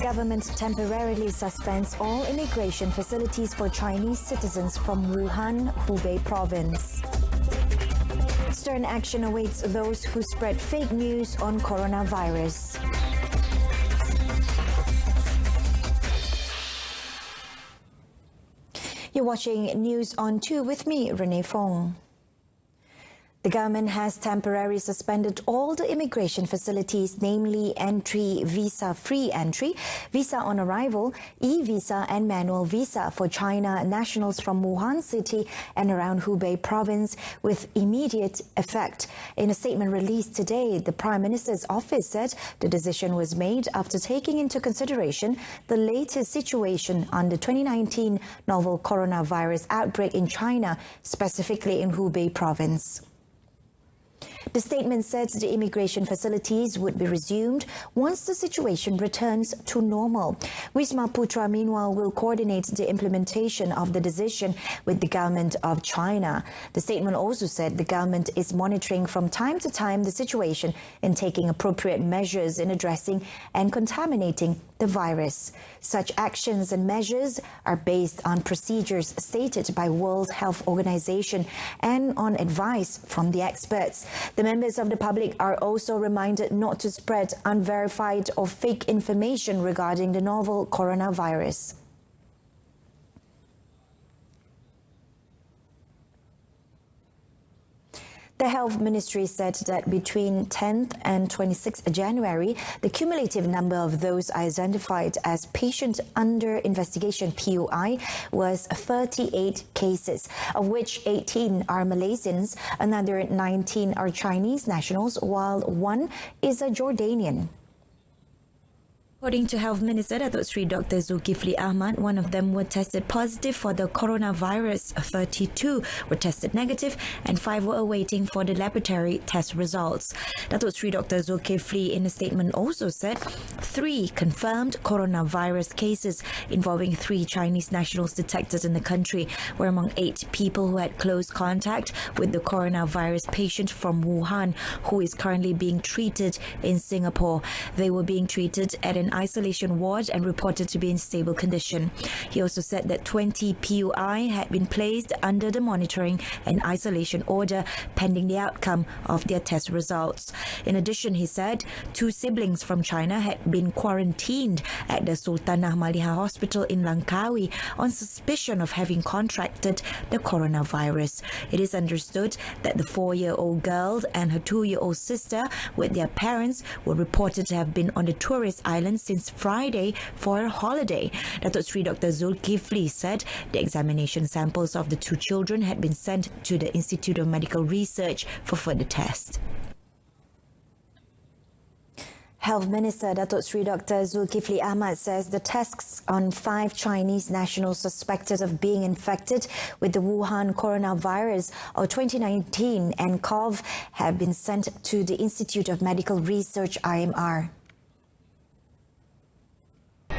Government temporarily suspends all immigration facilities for Chinese citizens from Wuhan, Hubei province. Stern action awaits those who spread fake news on coronavirus. You're watching News on 2 with me, Renee Fong. The government has temporarily suspended all the immigration facilities, namely entry, visa-free entry, visa on arrival, e-visa and manual visa for China nationals from Wuhan City and around Hubei province with immediate effect. In a statement released today, the Prime Minister's office said the decision was made after taking into consideration the latest situation on the 2019 novel coronavirus outbreak in China, specifically in Hubei province. The statement said the immigration facilities would be resumed once the situation returns to normal. Wisma Putra, meanwhile, will coordinate the implementation of the decision with the government of China. The statement also said the government is monitoring from time to time the situation and taking appropriate measures in addressing and contaminating the virus. Such actions and measures are based on procedures stated by World Health Organization and on advice from the experts. The members of the public are also reminded not to spread unverified or fake information regarding the novel coronavirus. The Health Ministry said that between 10th and 26th January, the cumulative number of those identified as patients under investigation (PUI) was 38 cases, of which 18 are Malaysians, another 19 are Chinese nationals, while one is a Jordanian. According to Health Minister Datuk Seri Dr. Zulkifli Ahmad, one of them were tested positive for the coronavirus, 32 were tested negative, and 5 were awaiting for the laboratory test results. Datuk Seri Dr. Zulkifli in a statement also said 3 confirmed coronavirus cases involving 3 Chinese nationals detected in the country were among 8 people who had close contact with the coronavirus patient from Wuhan, who is currently being treated in Singapore. They were being treated at an isolation ward and reported to be in stable condition. He also said that 20 PUI had been placed under the monitoring and isolation order pending the outcome of their test results. In addition, he said 2 siblings from China had been quarantined at the Sultanah Maliha Hospital in Langkawi on suspicion of having contracted the coronavirus. It is understood that the 4-year-old girl and her 2-year-old sister with their parents were reported to have been on the tourist island since Friday for a holiday. Datuk Seri Dr. Zulkifli said the examination samples of the 2 children had been sent to the Institute of Medical Research for further tests. Health Minister Datuk Seri Dr. Zulkifli Ahmad says the tests on 5 Chinese nationals suspected of being infected with the Wuhan coronavirus or 2019 nCoV have been sent to the Institute of Medical Research IMR.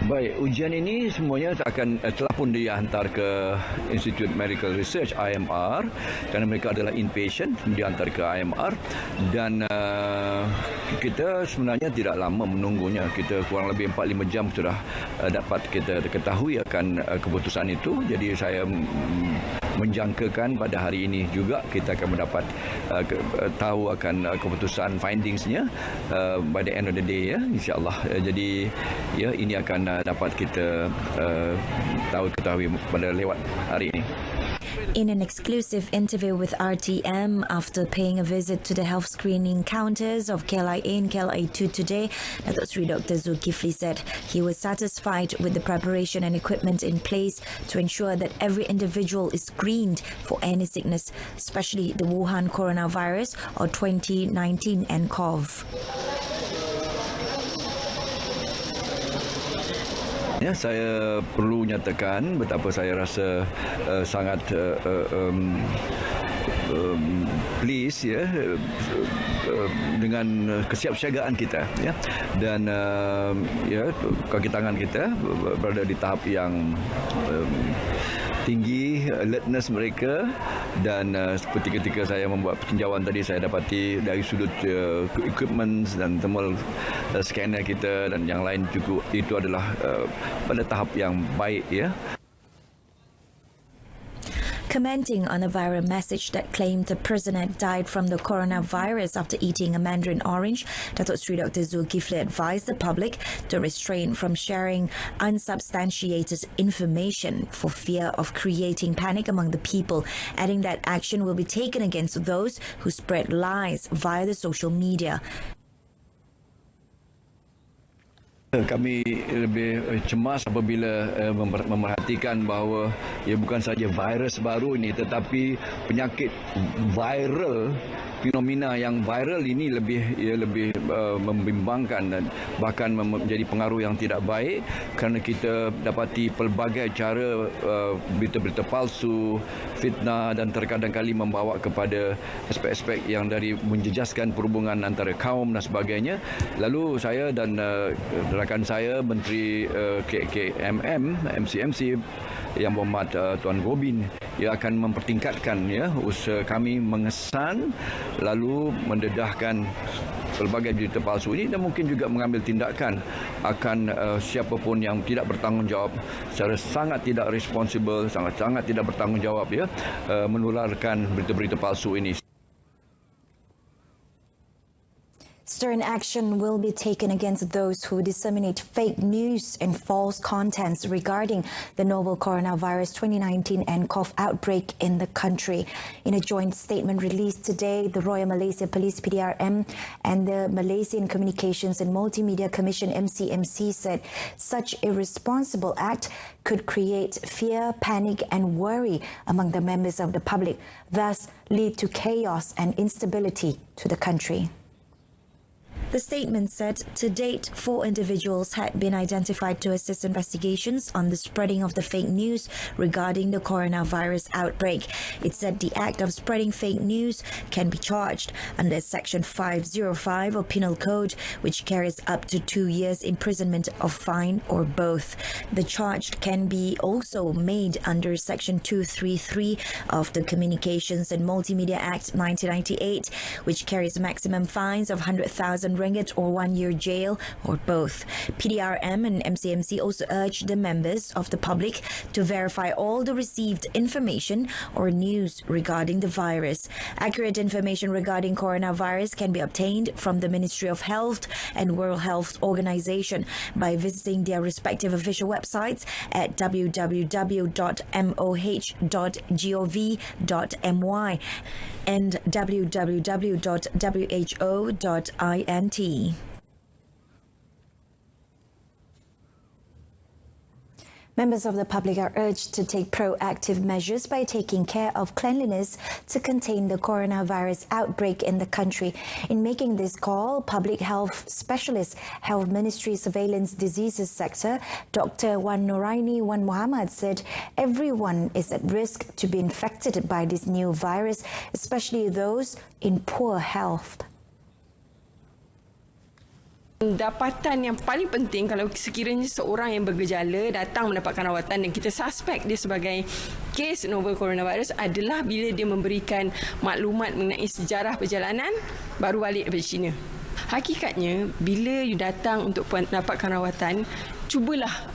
Baik, ujian ini semuanya telah pun dihantar ke Institute Medical Research IMR kerana mereka adalah inpatient, dihantar ke IMR dan kita sebenarnya tidak lama menunggunya. Kita kurang lebih 4-5 jam sudah dapat kita ketahui akan keputusan itu. Jadi saya menjangkakan pada hari ini juga kita akan mendapat tahu akan keputusan findingsnya by the end of the day, ya, insyaAllah. Jadi ya, ini akan dapat kita ketahui pada lewat hari ini. In an exclusive interview with RTM after paying a visit to the health screening counters of KLIA and KLIA2 today, Datuk Seri Dr. Zulkifli said he was satisfied with the preparation and equipment in place to ensure that every individual is screened for any sickness, especially the Wuhan coronavirus or 2019 nCoV. Ya, saya perlu nyatakan betapa saya rasa sangat please ya dengan kesiapsiagaan kita ya, dan ya kaki tangan kita berada di tahap yang tinggi, alertness mereka, dan seperti ketika saya membuat tinjauan tadi, saya dapati dari sudut equipment dan thermal scanner kita dan yang lain juga itu adalah pada tahap yang baik ya. Commenting on a viral message that claimed the prisoner died from the coronavirus after eating a mandarin orange, Datuk Seri Dr. Zulkifli advised the public to restrain from sharing unsubstantiated information for fear of creating panic among the people, adding that action will be taken against those who spread lies via the social media. Kami lebih cemas apabila memerhatikan bahawa ia bukan saja virus baru ini, tetapi penyakit viral, fenomena yang viral ini lebih membimbangkan dan bahkan menjadi pengaruh yang tidak baik, kerana kita dapati pelbagai cara berita-berita palsu, fitnah, dan terkadang kali membawa kepada aspek-aspek yang dari menjejaskan perhubungan antara kaum dan sebagainya. Lalu saya dan rakan saya, Menteri KKMM, MCMC yang berhormat Tuan Gobin, ia akan mempertingkatkan ya usaha kami mengesan lalu mendedahkan pelbagai berita palsu ini, dan mungkin juga mengambil tindakan akan siapapun yang tidak bertanggungjawab secara sangat tidak responsible, sangat-sangat tidak bertanggungjawab ya menularkan berita-berita palsu ini. Stern action will be taken against those who disseminate fake news and false contents regarding the novel coronavirus 2019 nCoV outbreak in the country. In a joint statement released today, the Royal Malaysia Police PDRM and the Malaysian Communications and Multimedia Commission MCMC said such irresponsible act could create fear, panic and worry among the members of the public, thus lead to chaos and instability to the country. The statement said to date, 4 individuals had been identified to assist investigations on the spreading of the fake news regarding the coronavirus outbreak. It said the act of spreading fake news can be charged under Section 505 of Penal Code, which carries up to 2 years imprisonment or fine or both. The charge can be also made under Section 233 of the Communications and Multimedia Act 1998, which carries maximum fines of 100,000 ringgit or 1 year jail or both. PDRM and MCMC also urged the members of the public to verify all the received information or news regarding the virus. Accurate information regarding coronavirus can be obtained from the Ministry of Health and World Health Organization by visiting their respective official websites at www.moh.gov.my and www.who.int. Members of the public are urged to take proactive measures by taking care of cleanliness to contain the coronavirus outbreak in the country. In making this call, Public Health Specialist, Health Ministry Surveillance Diseases Sector, Dr. Wan Noraini Wan Muhammad said everyone is at risk to be infected by this new virus, especially those in poor health. Dapatan yang paling penting kalau sekiranya seorang yang bergejala datang mendapatkan rawatan dan kita suspek dia sebagai kes novel coronavirus adalah bila dia memberikan maklumat mengenai sejarah perjalanan baru balik daripada China. Hakikatnya bila you datang untuk mendapatkan rawatan, cubalah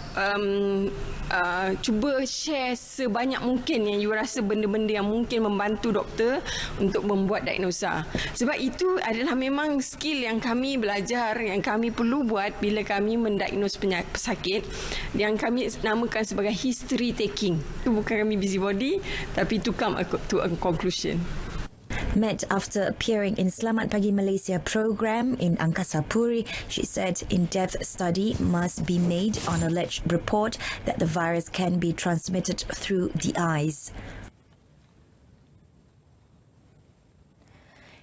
cuba share sebanyak mungkin yang you rasa benda-benda yang mungkin membantu doktor untuk membuat diagnosa. Sebab itu adalah memang skill yang kami belajar, yang kami perlu buat bila kami mendiagnose pesakit, yang kami namakan sebagai history taking. Itu bukan kami busybody, tapi to come to a conclusion. Met after appearing in Selamat Pagi Malaysia program in Angkasa Puri, she said in-depth study must be made on alleged report that the virus can be transmitted through the eyes.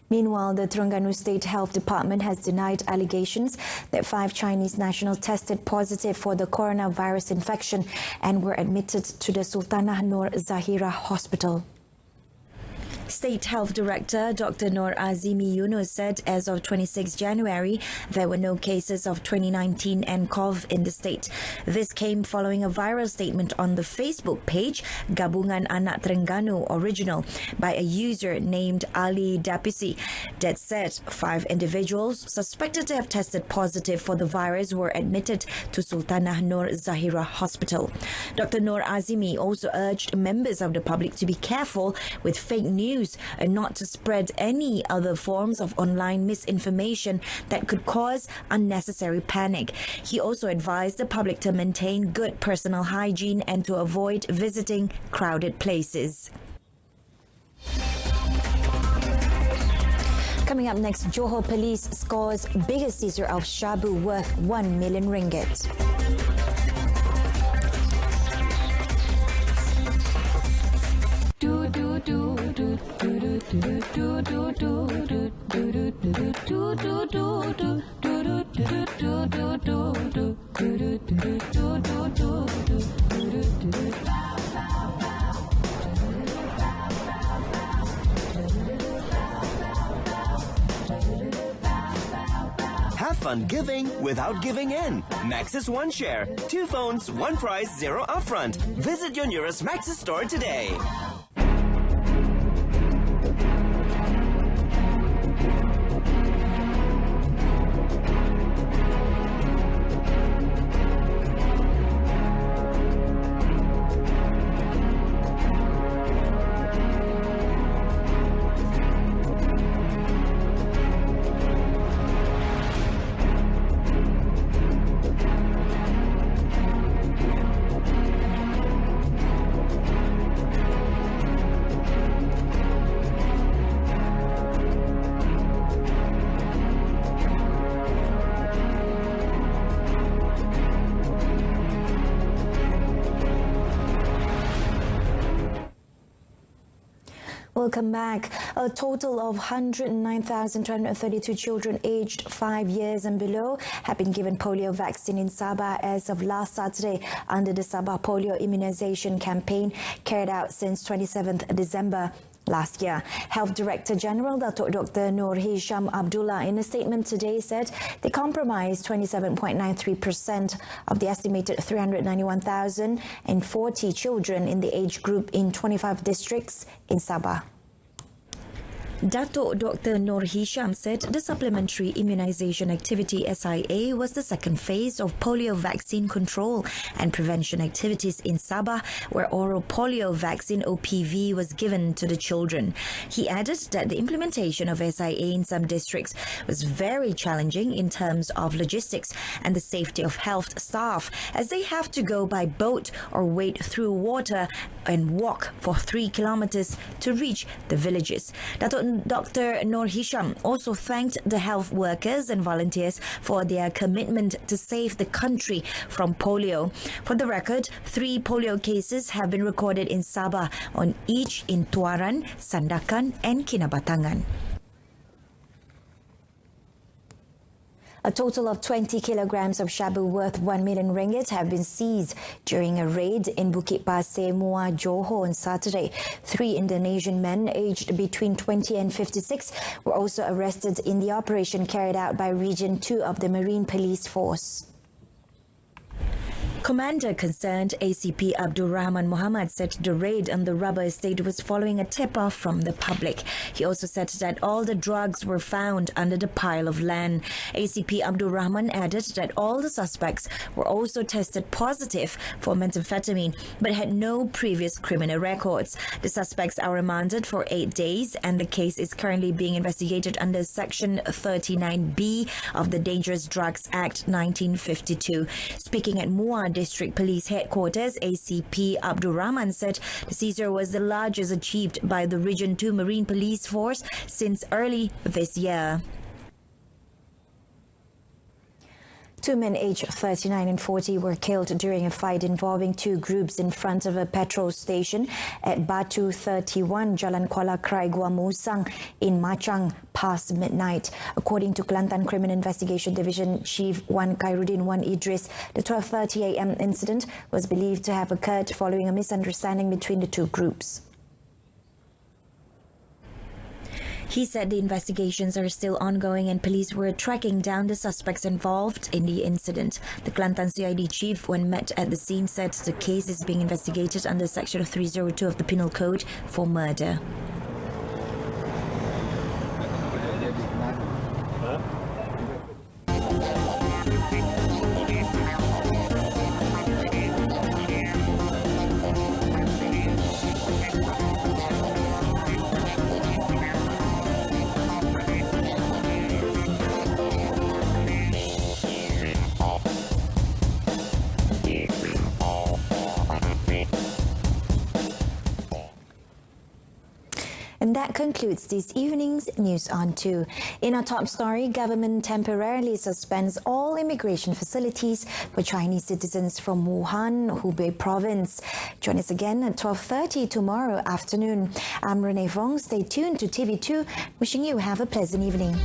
Meanwhile, the Terengganu State Health Department has denied allegations that 5 Chinese nationals tested positive for the coronavirus infection and were admitted to the Sultanah Nur Zahirah Hospital. State Health Director Dr. Noor Azimi Yunus said as of 26 January, there were no cases of 2019 nCoV in the state. This came following a viral statement on the Facebook page Gabungan Anak Terengganu Original by a user named Ali Dapisi that said 5 individuals suspected to have tested positive for the virus were admitted to Sultanah Nur Zahira Hospital. Dr. Noor Azimi also urged members of the public to be careful with fake news and not to spread any other forms of online misinformation that could cause unnecessary panic. He also advised the public to maintain good personal hygiene and to avoid visiting crowded places. Coming up next, Johor Police scores biggest seizure of shabu worth 1 million ringgit. Have fun giving without giving in. Maxis One Share. 2 phones, 1 price, 0 upfront. Visit your nearest Maxis store today. Welcome back. A total of 109,232 children aged 5 years and below have been given polio vaccine in Sabah as of last Saturday under the Sabah Polio Immunization Campaign carried out since 27th December last year. Health Director General Datuk Dr. Noor Hisham Abdullah in a statement today said they comprised 27.93% of the estimated 391,040 children in the age group in 25 districts in Sabah. Datuk Dr. Noor Hisham said the supplementary immunization activity SIA was the second phase of polio vaccine control and prevention activities in Sabah, where oral polio vaccine OPV was given to the children. He added that the implementation of SIA in some districts was very challenging in terms of logistics and the safety of health staff, as they have to go by boat or wade through water and walk for 3 kilometers to reach the villages. Dr. Noor Hisham also thanked the health workers and volunteers for their commitment to save the country from polio. For the record, 3 polio cases have been recorded in Sabah, on each in Tuaran, Sandakan and Kinabatangan. A total of 20 kilograms of shabu worth 1 million ringgit have been seized during a raid in Bukit Pasir, Muar, Johor on Saturday. 3 Indonesian men aged between 20 and 56 were also arrested in the operation carried out by Region 2 of the Marine Police Force. Commander concerned ACP Abdul Rahman Muhammad said the raid on the rubber estate was following a tip-off from the public. He also said that all the drugs were found under the pile of land. ACP Abdul Rahman added that all the suspects were also tested positive for methamphetamine but had no previous criminal records. The suspects are remanded for 8 days and the case is currently being investigated under Section 39B of the Dangerous Drugs Act 1952. Speaking at Muar District Police Headquarters, ACP Abdul Rahman said the seizure was the largest achieved by the Region 2 Marine Police Force since early this year. 2 men aged 39 and 40 were killed during a fight involving 2 groups in front of a petrol station at Batu 31, Jalan Kuala Krai, Gua Musang in Machang past midnight. According to Kelantan Criminal Investigation Division Chief Wan Khairuddin Wan Idris, the 12:30 a.m. incident was believed to have occurred following a misunderstanding between the 2 groups. He said the investigations are still ongoing and police were tracking down the suspects involved in the incident. The Kelantan CID chief, when met at the scene, said the case is being investigated under Section 302 of the Penal Code for murder. And that concludes this evening's News on 2. In our top story, government temporarily suspends all immigration facilities for Chinese citizens from Wuhan, Hubei province. Join us again at 12:30 tomorrow afternoon. I'm Renee Fong. Stay tuned to TV2. Wishing you have a pleasant evening.